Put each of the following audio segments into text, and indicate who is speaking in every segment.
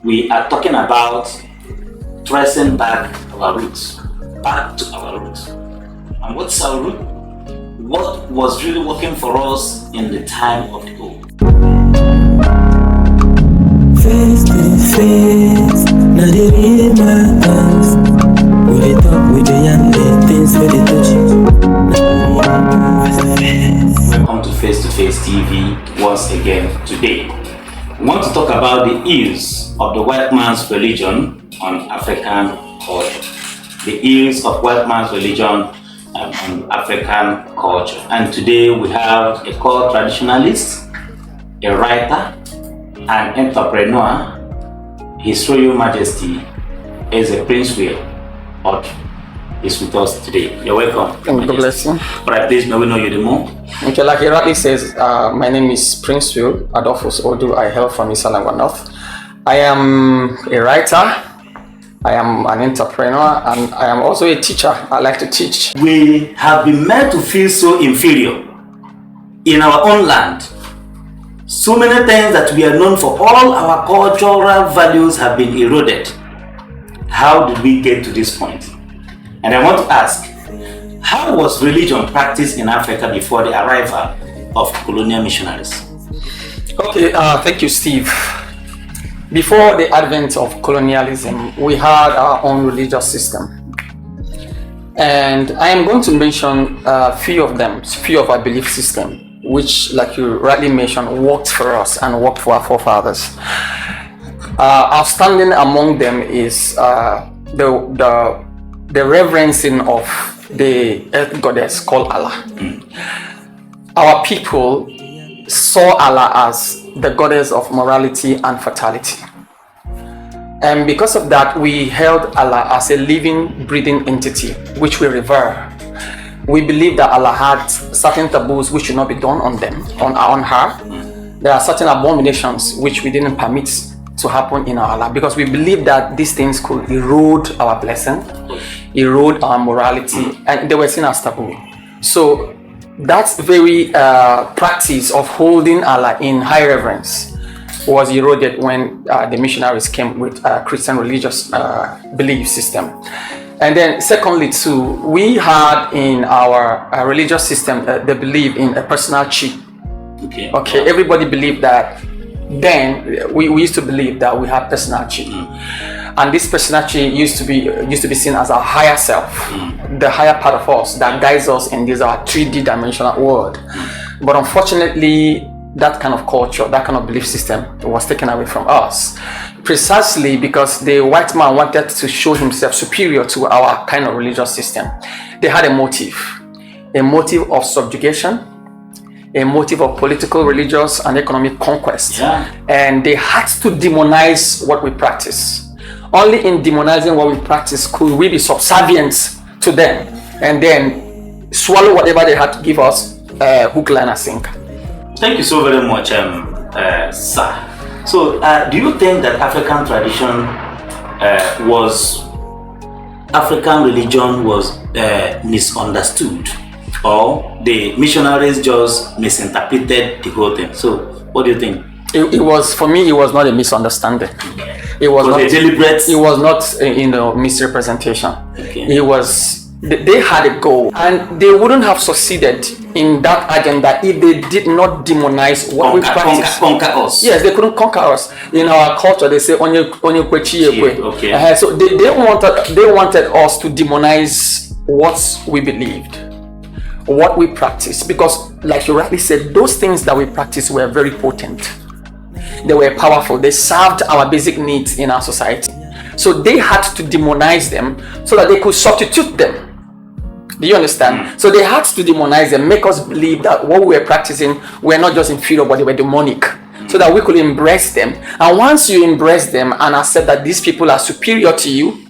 Speaker 1: we are talking about tracing back our roots, back to our roots. And what's our root? What was really working for us in the time of the old?
Speaker 2: Face to face, now they read my eyes. We dey talk with the young things where they touch you.
Speaker 1: Welcome to FaceToface TV once again today. We want to talk about the ills of the white man's religion on African culture. The ills of white man's religion on African culture. And today we have a called traditionalist, a writer, an entrepreneur. His Royal Majesty is a Princewill Oduh is with us today. You're welcome.
Speaker 3: God bless you.
Speaker 1: All right, please, may we know you the more?
Speaker 3: Okay, like he rightly says, my name is Princewill Oduh. I hail from Eastern North. I am a writer, I am an entrepreneur, and I am also a teacher. I like to teach.
Speaker 1: We have been made to feel so inferior in our own land. So many things that we are known for, all our cultural values have been eroded. How did we get to this point? And I want to ask, how was religion practiced in Africa before the arrival of colonial missionaries?
Speaker 3: Okay, thank you, Steve. Before the advent of colonialism, we had our own religious system. And I am going to mention a few of them, few of our belief system, which, like you rightly mentioned, worked for us and worked for our forefathers. Outstanding among them is the reverencing of the earth goddess called Allah. Our people saw Allah as the goddess of morality and fertility. And because of that, we held Allah as a living, breathing entity, which we revere. We believe that Allah had certain taboos which should not be done on them, on her. There are certain abominations which we didn't permit to happen in our life because we believe that these things could erode our blessing, erode our morality, and they were seen as taboo. So that's very practice of holding Allah in high reverence was eroded when the missionaries came with Christian religious belief system. And then secondly too, we had in our religious system the belief in a personal chief. Okay, everybody believed that. Then we used to believe that we have personal chief, and this personal chief used to be seen as our higher self, the higher part of us that guides us in this our 3D dimensional world. But unfortunately, that kind of culture, that kind of belief system was taken away from us, precisely because the white man wanted to show himself superior to our kind of religious system. They had a motive of subjugation, a motive of political, religious, and economic conquest. And they had to demonize what we practice. Only in demonizing what we practice could we be subservient to them and then swallow whatever they had to give us, hook, line, and sinker.
Speaker 1: Thank you so very much, sir. So, do you think that African religion was misunderstood? Or the missionaries just misinterpreted the whole thing? So, what do you think?
Speaker 3: It was, for me, it was not a misunderstanding. It was not
Speaker 1: a deliberate.
Speaker 3: It was not misrepresentation.
Speaker 1: Okay.
Speaker 3: It was. They had a goal, and they wouldn't have succeeded in that agenda if they did not demonize what we practice.
Speaker 1: Conquer us.
Speaker 3: Yes, they couldn't conquer us. In our culture, they say onye kwechi ekwe.
Speaker 1: Okay.
Speaker 3: So they wanted us to demonize what we believed, what we practice, because like you rightly said, those things that we practice were very potent. They were powerful. They served our basic needs in our society. So they had to demonize them so that they could substitute them. Do you understand? So they had to demonize them, make us believe that what we were practicing were not just inferior, but they were demonic, so that we could embrace them. And once you embrace them and accept that these people are superior to you,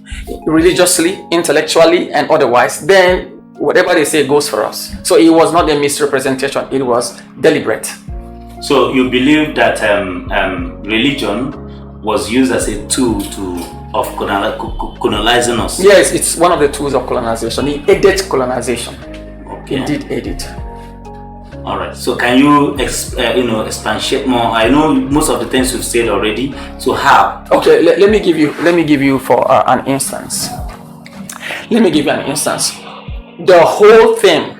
Speaker 3: religiously, intellectually, and otherwise, then whatever they say goes for us. So it was not a misrepresentation, it was deliberate.
Speaker 1: So you believe that religion was used as a tool of colonizing us?
Speaker 3: Yes, it's one of the tools of colonization. It aided colonization. Okay. It did aid it.
Speaker 1: All right. So can you expatiate more? I know most of the things you've said already. So how?
Speaker 3: Okay, let me give you for an instance. Let me give you an instance. The whole thing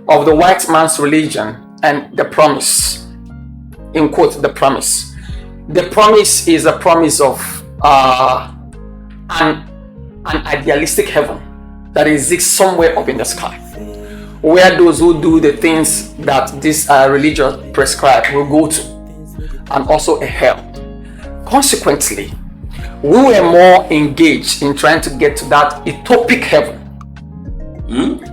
Speaker 3: of the white man's religion and the promise, in quote, the promise. The promise is a promise of an idealistic heaven that exists somewhere up in the sky, where those who do the things that this religion prescribe will go to, and also a hell. Consequently, we were more engaged in trying to get to that utopic heaven.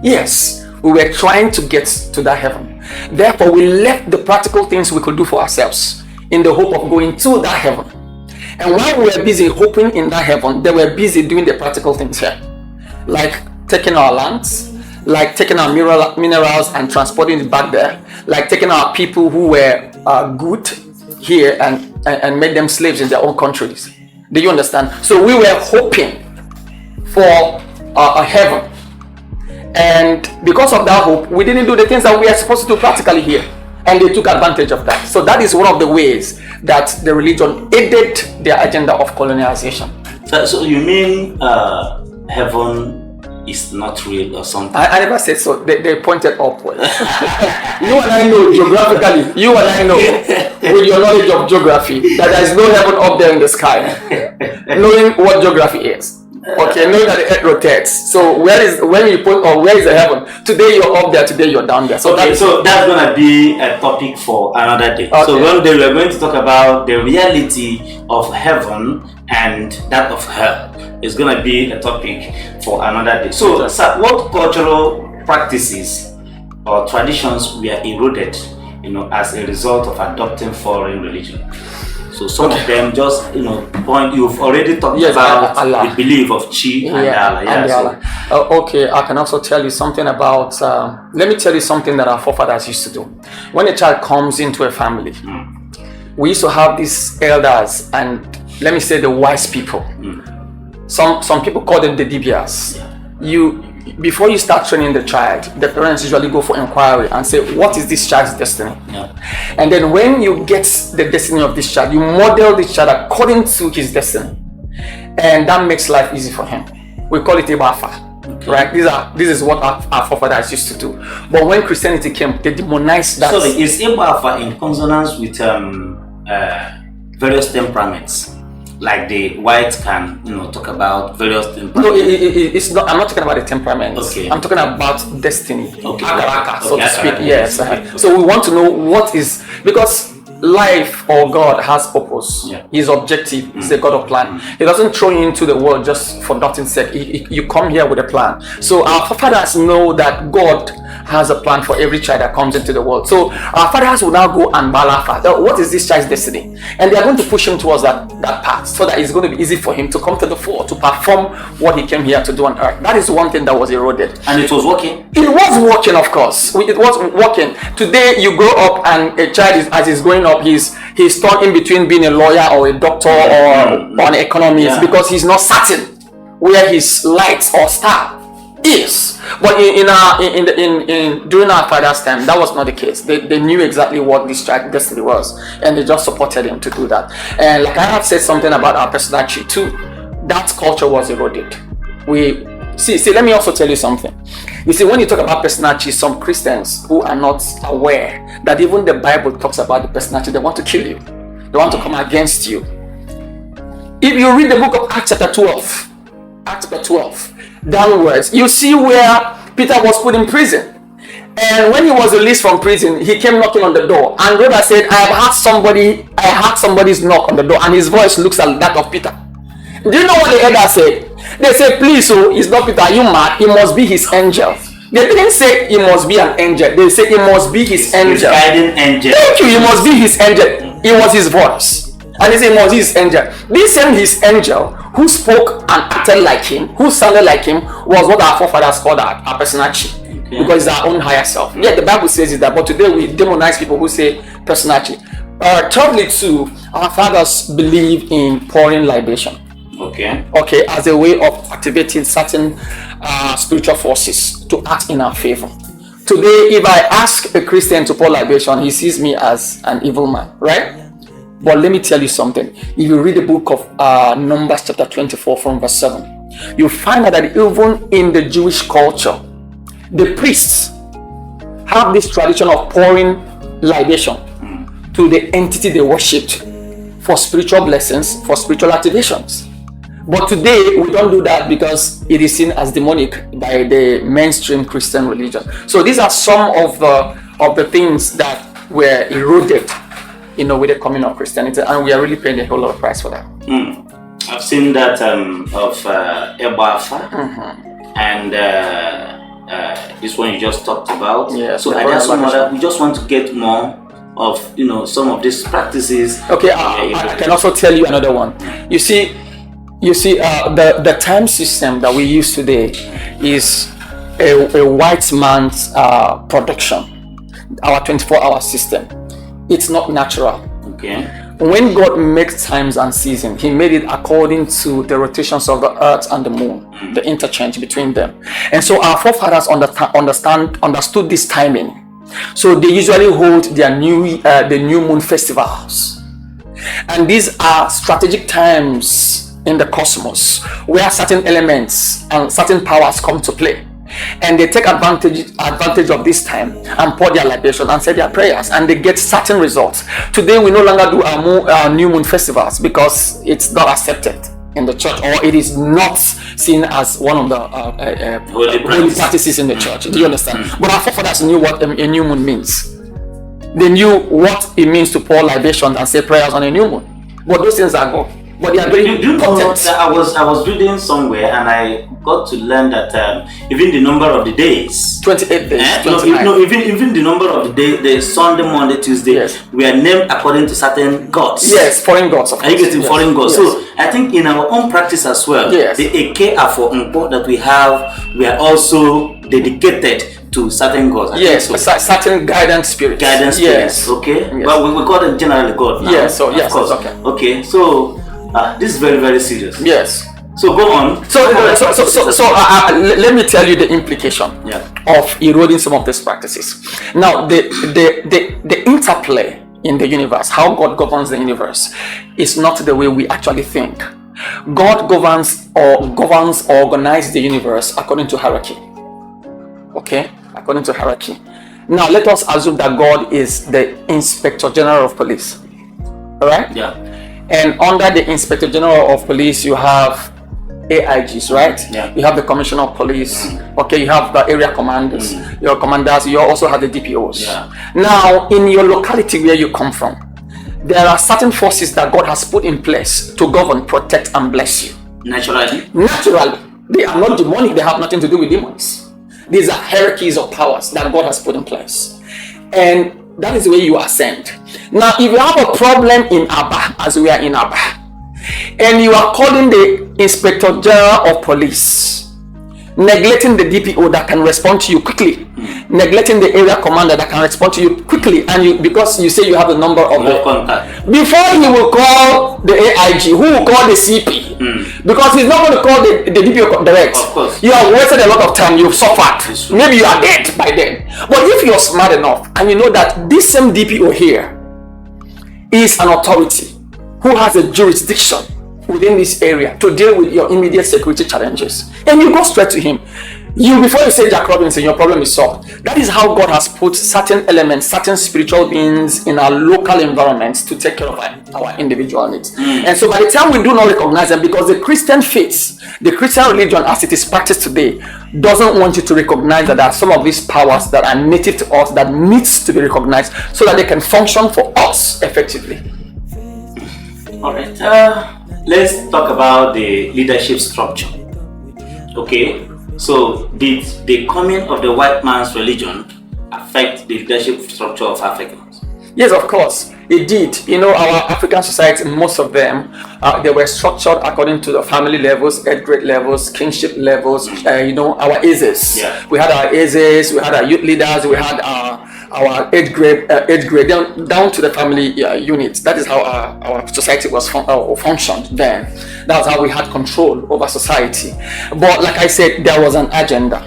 Speaker 3: Yes, we were trying to get to that heaven. Therefore, we left the practical things we could do for ourselves in the hope of going to that heaven. And while we were busy hoping in that heaven, they were busy doing the practical things here, like taking our lands, like taking our minerals and transporting it back there, like taking our people who were good here and made them slaves in their own countries. Do you understand? So we were hoping for a heaven, and because of that hope, we didn't do the things that we are supposed to do practically here, and they took advantage of that. So that is one of the ways that the religion aided their agenda of colonialization.
Speaker 1: So you mean heaven is not real or something?
Speaker 3: I never said so. They pointed upward. You and I know geographically, you and I know with your knowledge of geography that there is no heaven up there in the sky. Knowing what geography is. Okay, knowing that the earth rotates. So where is the heaven? Today you're up there, today you're down there. So
Speaker 1: okay, so that's gonna be a topic for another day. Okay. So one day we're going to talk about the reality of heaven and that of hell. It's gonna be a topic for another day. So, what cultural practices or traditions were eroded, as a result of adopting foreign religion? So some of them just, point. You've already talked about Allah. The belief of Chi and Allah. Yeah,
Speaker 3: okay, I can also tell you something about. Let me tell you something that our forefathers used to do. When a child comes into a family, we used to have these elders and let me say the wise people. Some people call them the dibias. Before you start training the child, the parents usually go for inquiry and say, what is this child's destiny? And then when you get the destiny of this child, you model this child according to his destiny, and that makes life easy for him. We call it Ibafa, right? This is what our forefathers used to do. But when Christianity came, they demonized that.
Speaker 1: So is Ibafa in consonance with various temperaments? Like the whites can, talk about various temperaments.
Speaker 3: No, it's not. I'm not talking about the temperaments.
Speaker 1: Okay.
Speaker 3: I'm talking about destiny.
Speaker 1: Okay.
Speaker 3: Akaraka, so to speak. Yes. Okay. So we want to know what is, because life or God has purpose. Yeah. His objective is a God of plan. He doesn't throw you into the world just for nothing's sake. You come here with a plan. So our forefathers know that God has a plan for every child that comes into the world. So our fathers will now go and balafa. What is this child's destiny? And they are going to push him towards that path, so that it's going to be easy for him to come to the fore, to perform what he came here to do on earth. That is one thing that was eroded.
Speaker 1: And it was working?
Speaker 3: It was working, of course. It was working. Today you grow up and a child as he's growing up, he's torn in between being a lawyer or a doctor or an economist, because he's not certain where his light or star is. But during our father's time, that was not the case. They knew exactly what this child's destiny was, and they just supported him to do that. And like I have said something about our personality too, that culture was eroded. See, let me also tell you something. You see, when you talk about personality, some Christians who are not aware that even the Bible talks about the personality, they want to kill you. They want to come against you. If you read the book of Acts chapter 12, downwards, you see where Peter was put in prison. And when he was released from prison, he came knocking on the door. And Rhoda said, I heard somebody's knock on the door, and his voice looks like that of Peter. Do you know what the elder said? They said, please, it's not Peter, are you mad? It must be his angel. They didn't say it must be an angel. They said it must be his angel. His
Speaker 1: guiding angel.
Speaker 3: Thank you, it must be his angel. It was his voice. And they said it must be his angel. This same his angel, who spoke and acted like him, who sounded like him, was what our forefathers called our personality. Okay. Because it's our own higher self. Yeah, the Bible says it that, but today we demonize people who say personality. Thirdly, too, our fathers believe in pouring libation. Okay, as a way of activating certain spiritual forces to act in our favor, Today, if I ask a Christian to pour libation, he sees me as an evil man, right? But let me tell you something. If you read the book of Numbers chapter 24 from verse 7, you find out that even in the Jewish culture, the priests have this tradition of pouring libation to the entity they worshipped for spiritual blessings, for spiritual activations. But today, we don't do that because it is seen as demonic by the mainstream Christian religion. So these are some of the things that were eroded, with the coming of Christianity, and we are really paying a whole lot of price for that.
Speaker 1: I've seen that of Ebafa and this one you just talked about.
Speaker 3: Yeah,
Speaker 1: so I just we just want to get more of some of these practices.
Speaker 3: Okay, I can also tell you another one. You see, the time system that we use today is a white man's production. Our 24-hour system. It's not natural.
Speaker 1: Okay.
Speaker 3: When God makes times and seasons, He made it according to the rotations of the earth and the moon, the interchange between them. And so our forefathers understood this timing. So they usually hold their the new moon festivals. And these are strategic times in the cosmos where certain elements and certain powers come to play. And they take advantage of this time and pour their libation and say their prayers, and they get certain results. Today we no longer do our new moon festivals because it's not accepted in the church, or it is not seen as one of the holy practices in the church. Do you understand? But our forefathers knew what a new moon means. They knew what it means to pour libation and say prayers on a new moon. But those things are gone. But they are very important.
Speaker 1: I was reading somewhere and I got to learn that even the number of the days,
Speaker 3: 28 days,
Speaker 1: even the number of the days, the Sunday, Monday, Tuesday,
Speaker 3: yes,
Speaker 1: we are named according to certain gods.
Speaker 3: Yes, foreign gods. Of course.
Speaker 1: Are you getting foreign gods?
Speaker 3: Yes.
Speaker 1: So I think in our own practice as well,
Speaker 3: yes,
Speaker 1: the Eke Afo that we have, we are also dedicated to certain gods.
Speaker 3: Yes, so. Certain guidance spirits.
Speaker 1: Yes. Okay.
Speaker 3: Yes.
Speaker 1: Well, we call them generally God now.
Speaker 3: Yes. So yes,
Speaker 1: of course.
Speaker 3: okay.
Speaker 1: Okay. So this is very, very serious.
Speaker 3: Yes.
Speaker 1: So go on.
Speaker 3: So let me tell you the implication of eroding some of these practices. Now, the interplay in the universe, how God governs the universe, is not the way we actually think. God governs or organizes the universe according to hierarchy. Okay, according to hierarchy. Now, let us assume that God is the Inspector General of Police. All right?
Speaker 1: Yeah.
Speaker 3: And under the Inspector General of Police, you have AIGs, right?
Speaker 1: Yeah.
Speaker 3: You have the Commissioner of Police. Okay, you have the area commanders. Your commanders. You also have the DPOs.
Speaker 1: Yeah.
Speaker 3: Now, in your locality where you come from, there are certain forces that God has put in place to govern, protect, and bless you.
Speaker 1: Naturally.
Speaker 3: They are not demonic. They have nothing to do with demons. These are hierarchies of powers that God has put in place. And that is the way you ascend. Now, if you have a problem in Aba, as we are in Aba, and you are calling the Inspector General of Police, neglecting the DPO that can respond to you quickly, neglecting the area commander that can respond to you quickly, and because you say you have the number of the
Speaker 1: contact,
Speaker 3: before he will call the AIG, who will call the CP, because he's not going to call the DPO direct.
Speaker 1: Of course.
Speaker 3: You have wasted a lot of time. You've suffered. Maybe you are dead by then. But if you're smart enough and you know that this same DPO here is an authority who has a jurisdiction within this area to deal with your immediate security challenges, and you go straight to him, before you say Jack Robinson, your problem is solved. That is how God has put certain elements, certain spiritual beings in our local environments to take care of our individual needs. And so by the time we do not recognize them, because the Christian faith, the Christian religion as it is practiced today, doesn't want you to recognize that there are some of these powers that are native to us that needs to be recognized so that they can function for us effectively.
Speaker 1: All right. Let's talk about the leadership structure. Okay. So, did the coming of the white man's religion affect the leadership structure of Africans?
Speaker 3: Yes, of course, it did. Our African society, most of them, they were structured according to the family levels, age grade levels, kingship levels, our Aces.
Speaker 1: Yeah.
Speaker 3: We had our Aces, we had our youth leaders, we had our age grade down to the family unit. That is how our society was functioned then. That's how we had control over society. But like I said, there was an agenda.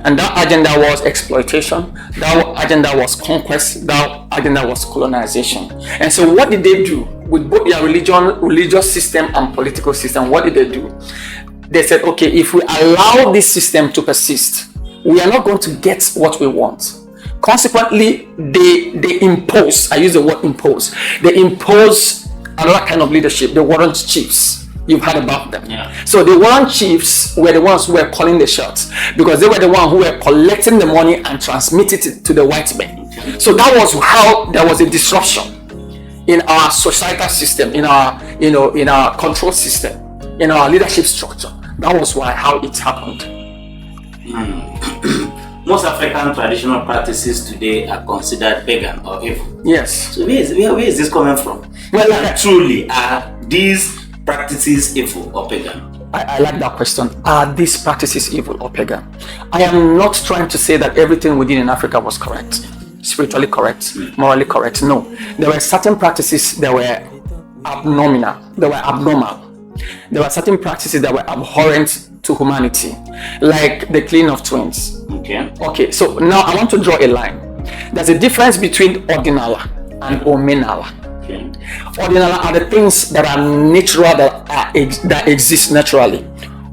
Speaker 3: And that agenda was exploitation, that agenda was conquest, that agenda was colonization. And so what did they do with both their religious system and political system? What did they do? They said, okay, if we allow this system to persist, we are not going to get what we want. Consequently, they impose, I use the word impose, they impose another kind of leadership, the warrant chiefs. You've heard about them.
Speaker 1: Yeah.
Speaker 3: So the warrant chiefs were the ones who were calling the shots, because they were the ones who were collecting the money and transmitting it to the white men. So that was how there was a disruption in our societal system, in our control system, in our leadership structure. That was how it happened.
Speaker 1: Most African traditional practices today are considered pagan or evil.
Speaker 3: Yes.
Speaker 1: So where is this coming from?
Speaker 3: Well,
Speaker 1: truly, are these practices evil or pagan?
Speaker 3: I like that question. Are these practices evil or pagan? I am not trying to say that everything we did in Africa was correct, spiritually correct, morally correct. No. There were certain practices that were abnormal. There were certain practices that were abhorrent to humanity, like the killing of twins. Okay, so now I want to draw a line. There's a difference between ordinala and omenala. Ordinala are the things that are natural, that exist naturally.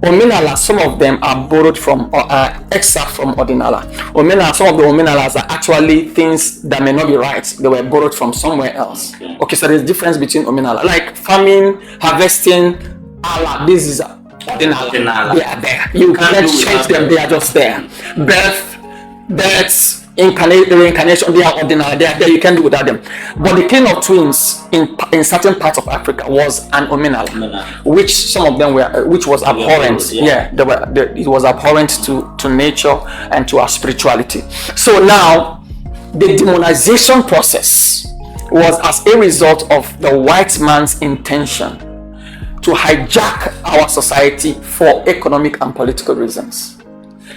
Speaker 3: Omenala, some of them are borrowed from or are extract from ordinala. Omenala, some of the omenalas are actually things that may not be right. They were borrowed from somewhere else. Okay, so there's a difference between omenala, like farming, harvesting. This is ordinala. They are there. You can't change them. They are just there. Births, reincarnation, they are ordinary. They are there. You can't do without them. But the killing of twins in certain parts of Africa was an omenala, which some of them were, which was abhorrent. It was abhorrent to nature and to our spirituality. So now, the demonization process was as a result of the white man's intention to hijack our society for economic and political reasons.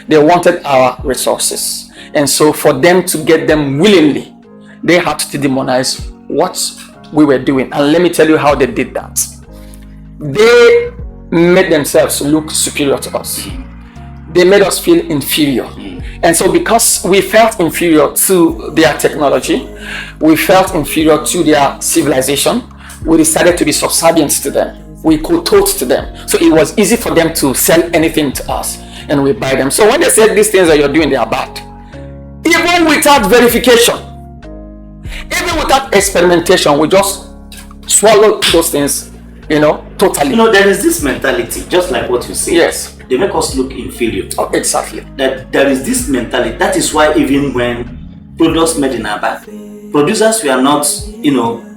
Speaker 3: They wanted our resources. And so for them to get them willingly, they had to demonize what we were doing. And let me tell you how they did that. They made themselves look superior to us. They made us feel inferior. And so because we felt inferior to their technology, we felt inferior to their civilization, we decided to be subservient to them. We kowtowed to them. So it was easy for them to sell anything to us, and we buy them. So when they said these things that you're doing, they are bad, even without verification, even without experimentation, we just swallow those things, totally.
Speaker 1: There is this mentality, just like what you say.
Speaker 3: Yes.
Speaker 1: They make us look inferior.
Speaker 3: Oh, exactly.
Speaker 1: That there is this mentality. That is why even when products made in Aba, producers were not,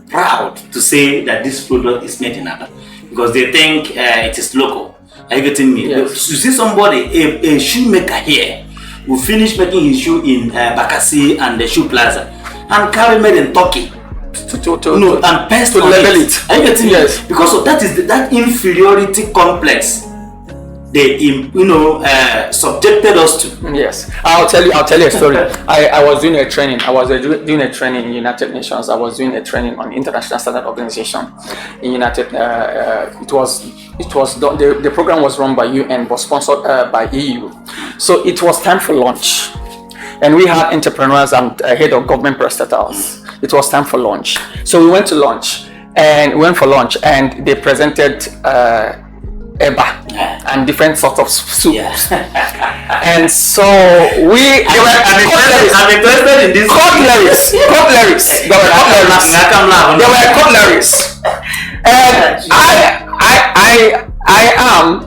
Speaker 1: proud to say that this product is made in Aba, because they think it is local. Are you getting me?
Speaker 3: Yes.
Speaker 1: You see somebody, a shoemaker here, who finished making his shoe in Bakassi and the Shoe Plaza, and carry made in Turkey. And pest
Speaker 3: to level it.
Speaker 1: Are you getting me?
Speaker 3: Yes.
Speaker 1: Because of that is that inferiority complex they subjected us to.
Speaker 3: Yes, I'll tell you a story. I was doing a training. Doing a training in United Nations. I was doing a training on International Standard Organization in United. The program was run by UN but sponsored by EU. So it was time for lunch, and we had entrepreneurs and head of government parastatals. It was time for lunch. So we went to lunch, and they presented eba and different sorts of soups. Yeah. And so I'm interested in this. Cutleries. There were cutleries. And I am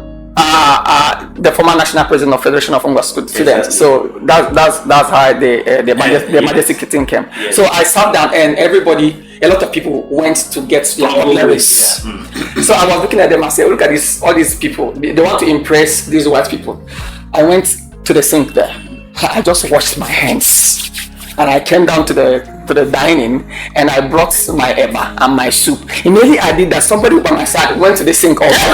Speaker 3: the former national president of Federation of Unga Students. Exactly. So that's how the majestic thing came. Yes. So I sat down, and a lot of people went to get their cutleries. Yeah. So I was looking at them and said, look at all these people. They want to impress these white people. I went to the sink there. I just washed my hands. And I came down to the dining, and I brought my eba and my soup. Immediately I did that, somebody by my side went to the sink also.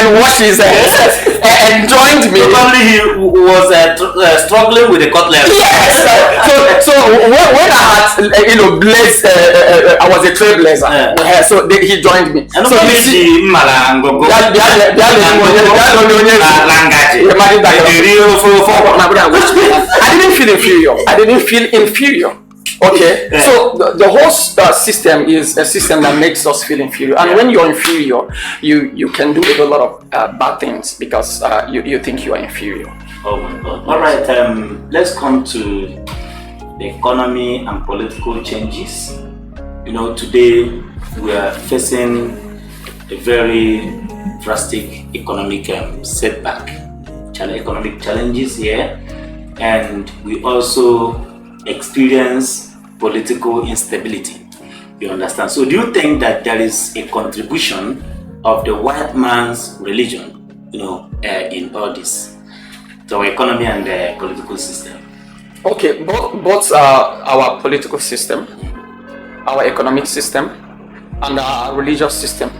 Speaker 3: and washed his hands and joined me.
Speaker 1: Probably he was struggling with the cutlery.
Speaker 3: Yes. So when I had, blessed, I was a trailblazer. So he joined me.
Speaker 1: And
Speaker 3: so you see, I didn't feel inferior. Okay, so the whole system is a system that makes us feel inferior, and when you're inferior, you can do a whole lot of bad things because you think you are inferior.
Speaker 1: Oh my God! All right, let's come to the economy and political changes. Today we are facing a very drastic economic setback, economic challenges here, and we also experience political instability. You understand? So do you think that there is a contribution of the white man's religion, in all this, to our economy and the political system?
Speaker 3: Okay, both our political system, our economic system, and our religious system,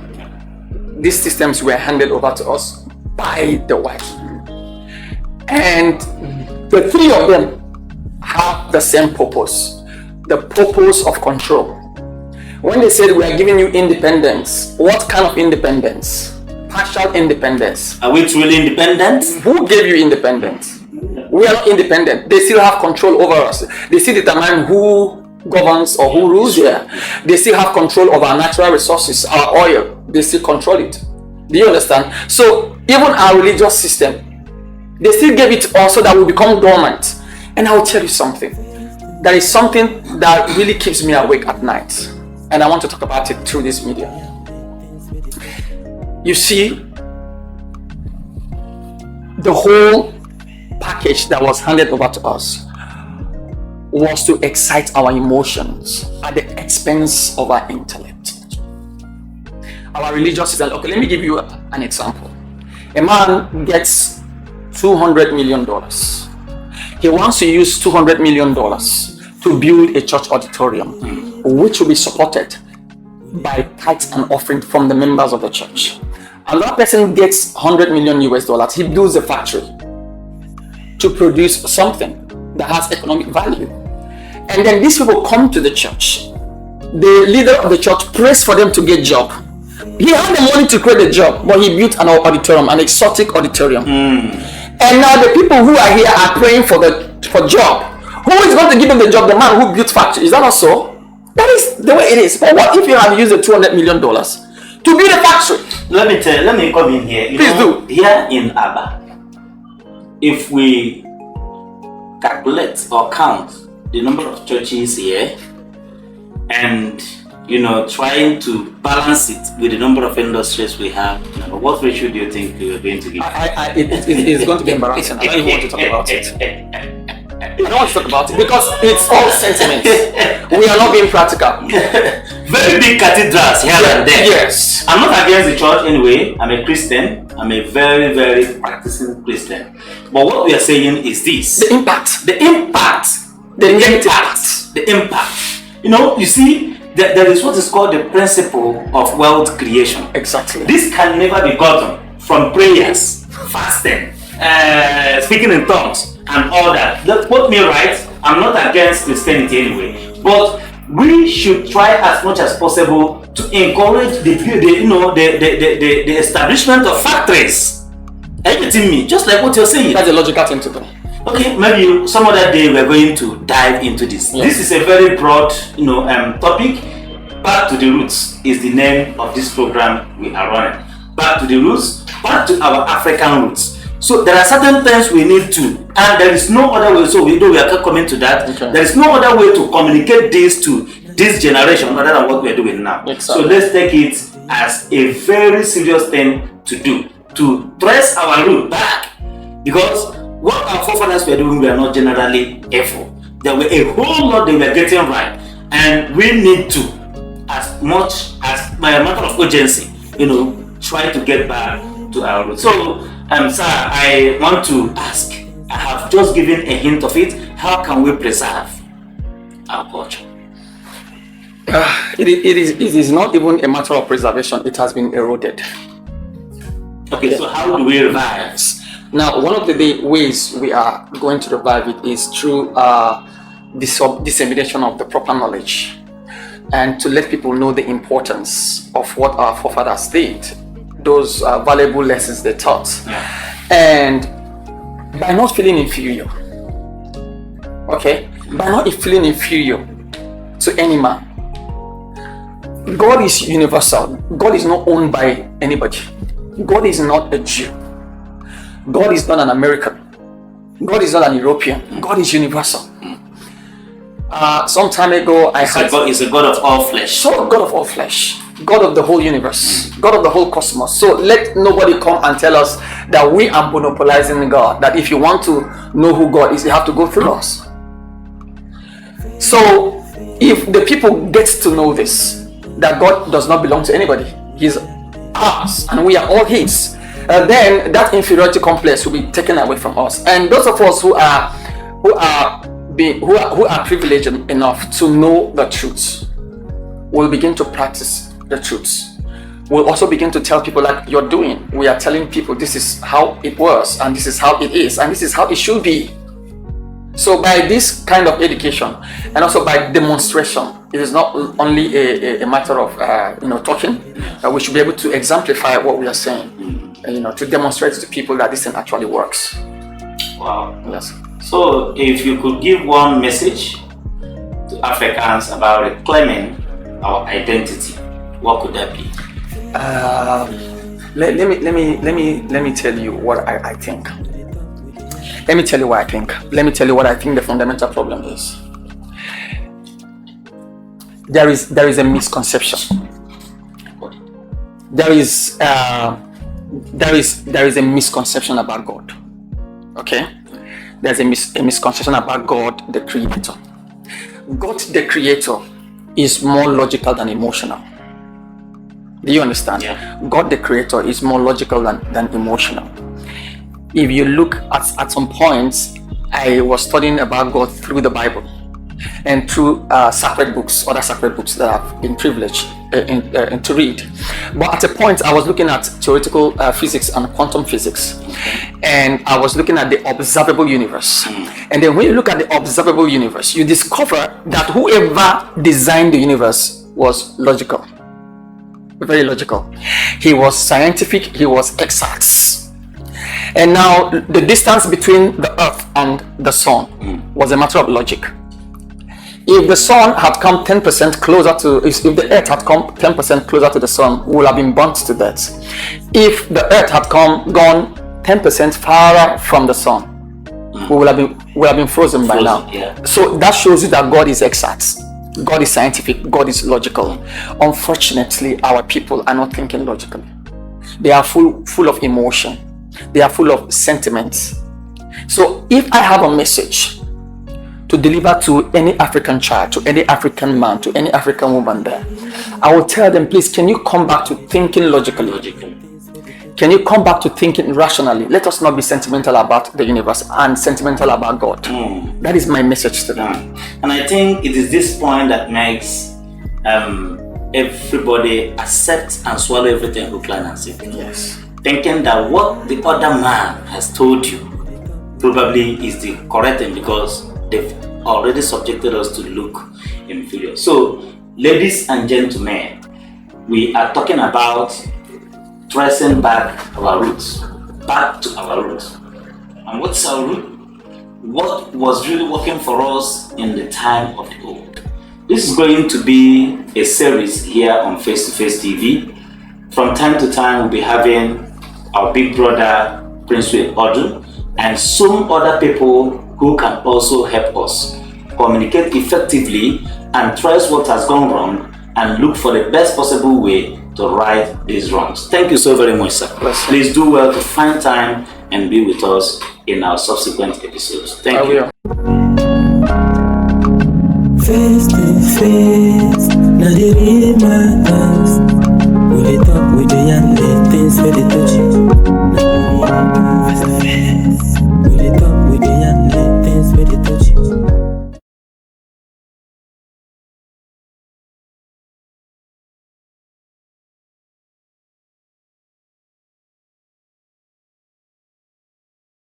Speaker 3: these systems were handed over to us by the white. And the three of them have the same purpose, the purpose of control. When they said we are giving you independence, what kind of independence? Partial independence.
Speaker 1: Are we truly independent?
Speaker 3: Who gave you independence? We are not independent. They still have control over us. They still determine who governs or who rules here. They still have control over our natural resources, our oil. They still control it. Do you understand? So even our religious system, they still gave it also that we become dormant. And I will tell you something. There is something that really keeps me awake at night. And I want to talk about it through this media. You see, the whole package that was handed over to us was to excite our emotions at the expense of our intellect. Our religious system. Okay, let me give you an example. A man gets $200 million. He wants to use $200 million to build a church auditorium, which will be supported by tithes and offering from the members of the church. Another person gets $100 million. He builds a factory to produce something that has economic value. And then these people come to the church. The leader of the church prays for them to get job. He had the money to create a job, but he built an auditorium, an exotic auditorium. And now the people who are here are praying for job. Who is going to give them the job? The man who built factory. Is that not so? That is the way it is. But what if you have used the $200 million to build a factory?
Speaker 1: Let me come in here.
Speaker 3: Please do.
Speaker 1: Here in Aba, if we calculate or count the number of churches here and trying to balance it with the number of industries we have, what ratio do you think we are going to give?
Speaker 3: It's going to be embarrassing. I don't even want to talk about it. I don't want to talk about it because it's all sentiments. We are not being practical.
Speaker 1: Very big cathedrals here and there.
Speaker 3: Yes.
Speaker 1: I'm not against the church anyway. I'm a Christian. I'm a very, very practicing Christian. But what we are saying is this.
Speaker 3: The impact.
Speaker 1: You see, there is what is called the principle of wealth creation.
Speaker 3: Exactly.
Speaker 1: This can never be gotten from prayers, fasting, speaking in tongues, and all that. Let's put me right. I'm not against Christianity anyway, but we should try as much as possible to encourage the establishment of factories. Are you getting me? Just like what you're saying.
Speaker 3: That's a logical thing to do.
Speaker 1: Okay, maybe some other day we're going to dive into this. Yes. This is a very broad, topic. Back to the roots is the name of this program we are running. Back to the roots, back to our African roots. So there are certain things we need to, and there is no other way. So we are coming to that. Okay. There is no other way to communicate this to this generation other than what we are doing now. Exactly. So let's take it as a very serious thing to do, to trace our root back, because what our forefathers were doing were not generally evil. There were a whole lot they were getting right, and we need to, as much as by a matter of urgency, try to get back to our roots. So, sir, I want to ask. I have just given a hint of it. How can we preserve our culture?
Speaker 3: It is not even a matter of preservation. It has been eroded.
Speaker 1: Okay, so how do we revive?
Speaker 3: Now, one of the ways we are going to revive it is through dissemination of the proper knowledge, and to let people know the importance of what our forefathers did, those valuable lessons they taught, and by not feeling inferior. Okay, by not feeling inferior to any man. God is universal. God is not owned by anybody. God is not a Jew. God is not an American. God is not an European. God is universal. Some time ago, God
Speaker 1: is a God of all flesh.
Speaker 3: So God of all flesh, God of the whole universe, God of the whole cosmos. So let nobody come and tell us that we are monopolizing God. That if you want to know who God is, you have to go through us. So if the people get to know this, that God does not belong to anybody, He's ours, and we are all His, then that inferiority complex will be taken away from us. And those of us who are privileged enough to know the truth will begin to practice the truth. We'll also begin to tell people like you're doing. We are telling people this is how it was, and this is how it is, and this is how it should be. So by this kind of education, and also by demonstration, it is not only a matter of talking. We should be able to exemplify what we are saying, to demonstrate to people that this thing actually works.
Speaker 1: Wow.
Speaker 3: Yes.
Speaker 1: So if you could give one message to Africans about reclaiming our identity, what could that be?
Speaker 3: Let me tell you what I think. Let me tell you what I think. Let me tell you what I think the fundamental problem is. There is a misconception. There is a misconception about God. Okay? There's a misconception about God, the Creator. God, the Creator, is more logical than emotional. Do you understand?
Speaker 1: Yeah.
Speaker 3: God, the Creator, is more logical than emotional. If you look at some points, I was studying about God through the Bible and through other sacred books that I've been privileged to read. But at a point, I was looking at theoretical physics and quantum physics, and I was looking at the observable universe. And then when you look at the observable universe, you discover that whoever designed the universe was logical, very logical. He was scientific, he was exact. And now the distance between the earth and the sun was a matter of logic. If the sun had come 10% closer to, if the earth had come 10% closer to the sun, we would have been burnt to death. If the earth had gone 10% farther from the sun, we would have been frozen by now.
Speaker 1: Yeah.
Speaker 3: So that shows you that God is exact. God is scientific. God is logical. Unfortunately, our people are not thinking logically. They are full of emotion. They are full of sentiments. So if I have a message to deliver to any African child, to any African man, to any African woman there, I will tell them, please, can you come back to thinking logically? Can you come back to thinking rationally? Let us not be sentimental about the universe and sentimental about God. That is my message to them.
Speaker 1: And I think it is this point that makes everybody accept and swallow everything hook, line, and sinker.
Speaker 3: Yes.
Speaker 1: Thinking that what the other man has told you probably is the correct thing, because they've already subjected us to look inferior. So, ladies and gentlemen, we are talking about tracing back our roots, back to our roots. And what's our root? What was really working for us in the time of the old? This is going to be a series here on FaceToface TV. From time to time, we'll be having our big brother Princewill Oduh and some other people who can also help us communicate effectively and trace what has gone wrong and look for the best possible way to right these wrongs. Thank you so very much, sir. Please do well to find time and be with us in our subsequent episodes. Thank you.
Speaker 2: Face to face, now the real man.